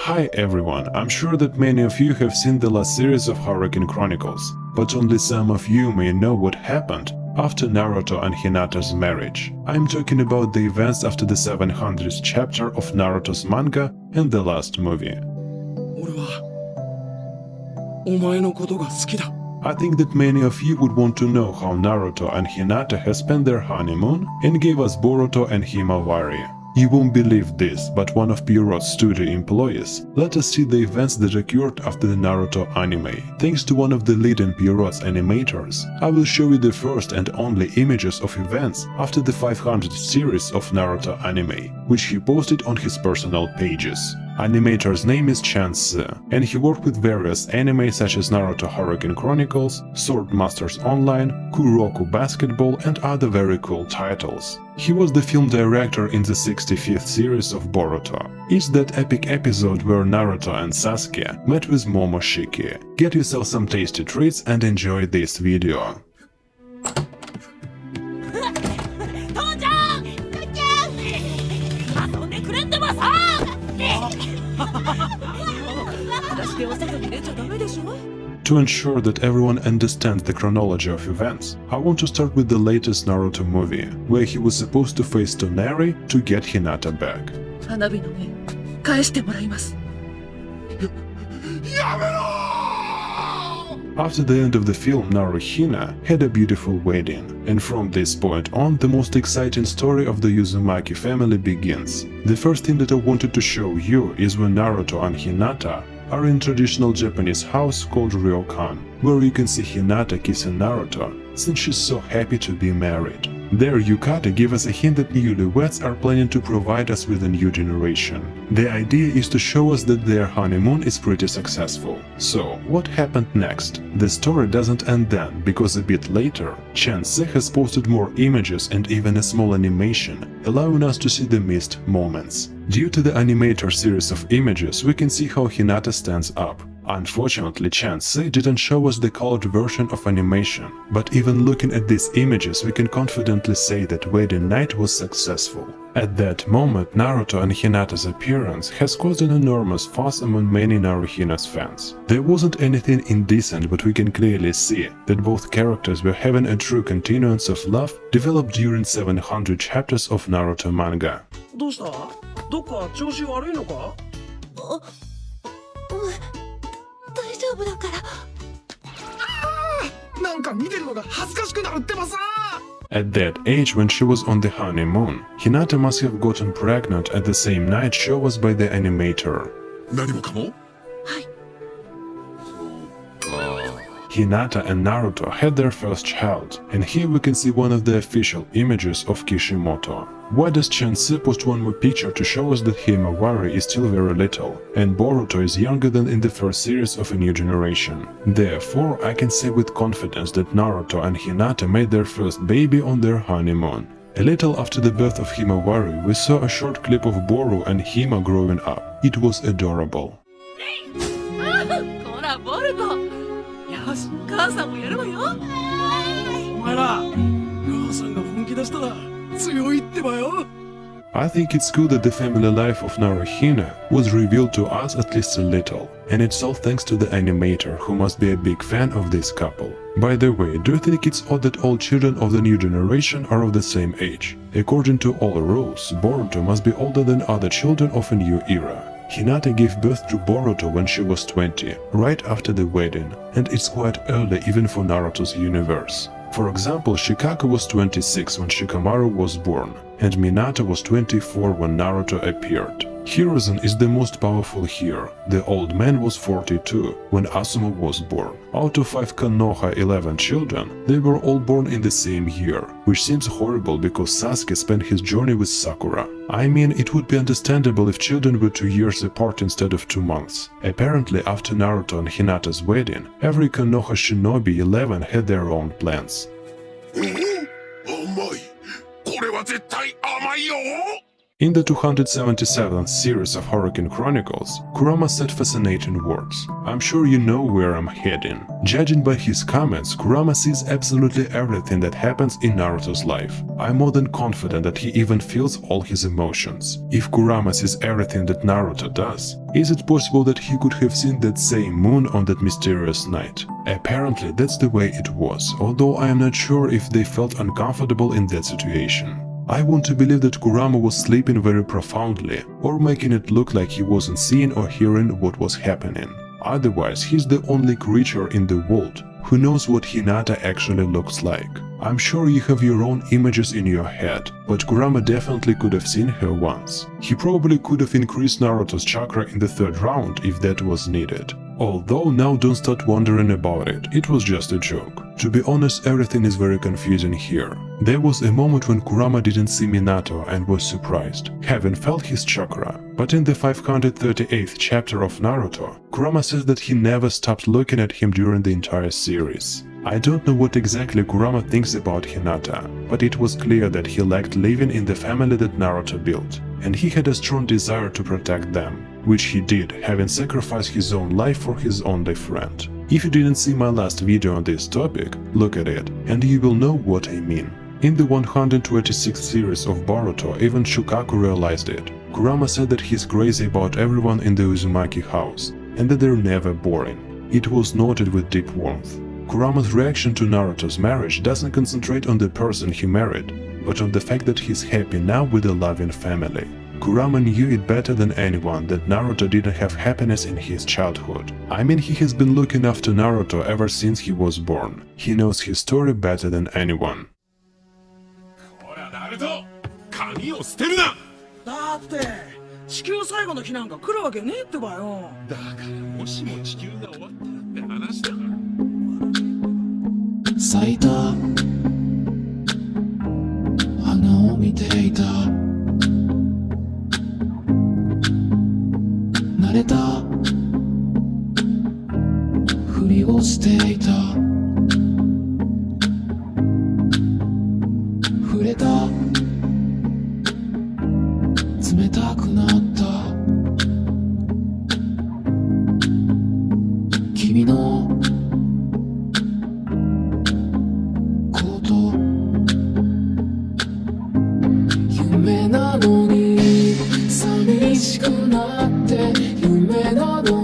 Hi everyone, I'm sure that many of you have seen the last series of Hurricane Chronicles, but only some of you may know what happened after Naruto and Hinata's marriage. I'm talking about the events after the 700th chapter of Naruto's manga and the last movie. I think that many of you would want to know how Naruto and Hinata have spent their honeymoon and gave us Boruto and Himawari. You won't believe this, but one of Pierrot's studio employees let us see the events that occurred after the Naruto anime. Thanks to one of the leading Pierrot's animators, I will show you the first and only images of events after the 500th series of Naruto anime, which he posted on his personal pages. Animator's name is Chance, and he worked with various anime such as Naruto Hurricane Chronicles, Sword Masters Online, Kuroko Basketball and other very cool titles. He was the film director in the 65th series of Boruto. It's that epic episode where Naruto and Sasuke met with Momoshiki. Get yourself some tasty treats and enjoy this video. To ensure that everyone understands the chronology of events, I want to start with the latest Naruto movie, where he was supposed to face Toneri to get Hinata back. After the end of the film, Naruhina had a beautiful wedding, and from this point on, the most exciting story of the Uzumaki family begins. The first thing that I wanted to show you is when Naruto and Hinata are in traditional Japanese house called Ryokan, where you can see Hinata kissing Naruto, since she's so happy to be married. There, Yukata gave us a hint that newlyweds are planning to provide us with a new generation. The idea is to show us that their honeymoon is pretty successful. So, what happened next? The story doesn't end then, because a bit later, Chance has posted more images and even a small animation, allowing us to see the missed moments. Due to the animator series of images, we can see how Hinata stands up. Unfortunately, Chance didn't show us the colored version of animation, but even looking at these images, we can confidently say that wedding night was successful. At that moment, Naruto and Hinata's appearance has caused an enormous fuss among many Naruhina's fans. There wasn't anything indecent, but we can clearly see that both characters were having a true continuance of love developed during 700 chapters of Naruto manga. At that age, when she was on the honeymoon, Hinata must have gotten pregnant at the same night shown us by the animator. Hinata and Naruto had their first child, and here we can see one of the official images of Kishimoto. Why does Chance post one more picture to show us that Himawari is still very little, and Boruto is younger than in the first series of a new generation? Therefore, I can say with confidence that Naruto and Hinata made their first baby on their honeymoon. A little after the birth of Himawari, we saw a short clip of Boru and Hima growing up. It was adorable. I think it's good that the family life of Naruhina was revealed to us at least a little, and it's all thanks to the animator, who must be a big fan of this couple. By the way, do you think it's odd that all children of the new generation are of the same age? According to all rules, Boruto must be older than other children of a new era. Hinata gave birth to Boruto when she was 20, right after the wedding, and it's quite early even for Naruto's universe. For example, Shikaku was 26 when Shikamaru was born, and Minato was 24 when Naruto appeared. Hiruzen is the most powerful here. The old man was 42 when Asuma was born. Out of 5 Konoha 11 children, they were all born in the same year, which seems horrible because Sasuke spent his journey with Sakura. I mean, it would be understandable if children were 2 years apart instead of 2 months. Apparently, after Naruto and Hinata's wedding, every Konoha shinobi 11 had their own plans. In the 277th series of Hurricane Chronicles, Kurama said fascinating words. "I'm sure you know where I'm heading." Judging by his comments, Kurama sees absolutely everything that happens in Naruto's life. I'm more than confident that he even feels all his emotions. If Kurama sees everything that Naruto does, is it possible that he could have seen that same moon on that mysterious night? Apparently that's the way it was, although I am not sure if they felt uncomfortable in that situation. I want to believe that Kurama was sleeping very profoundly, or making it look like he wasn't seeing or hearing what was happening. Otherwise, he's the only creature in the world who knows what Hinata actually looks like. I'm sure you have your own images in your head, but Kurama definitely could have seen her once. He probably could have increased Naruto's chakra in the third round if that was needed. Although now don't start wondering about it, it was just a joke. To be honest, everything is very confusing here. There was a moment when Kurama didn't see Minato and was surprised, having felt his chakra. But in the 538th chapter of Naruto, Kurama says that he never stopped looking at him during the entire series. I don't know what exactly Kurama thinks about Hinata, but it was clear that he liked living in the family that Naruto built, and he had a strong desire to protect them, which he did, having sacrificed his own life for his only friend. If you didn't see my last video on this topic, look at it, and you will know what I mean. In the 126th series of Boruto, even Shukaku realized it. Kurama said that he's crazy about everyone in the Uzumaki house, and that they're never boring. It was noted with deep warmth. Kurama's reaction to Naruto's marriage doesn't concentrate on the person he married, but on the fact that he's happy now with a loving family. Kurama knew it better than anyone that Naruto didn't have happiness in his childhood. I mean, he has been looking after Naruto ever since he was born. He knows his story better than anyone. だって地球最後の日なんか来るわけねえってばよ。だからもしも地球が終わったらって話だ。咲いた花を見ていた。慣れたふりをしていた。触れた冷たくなった君のこと夢なのに寂しくなって夢なの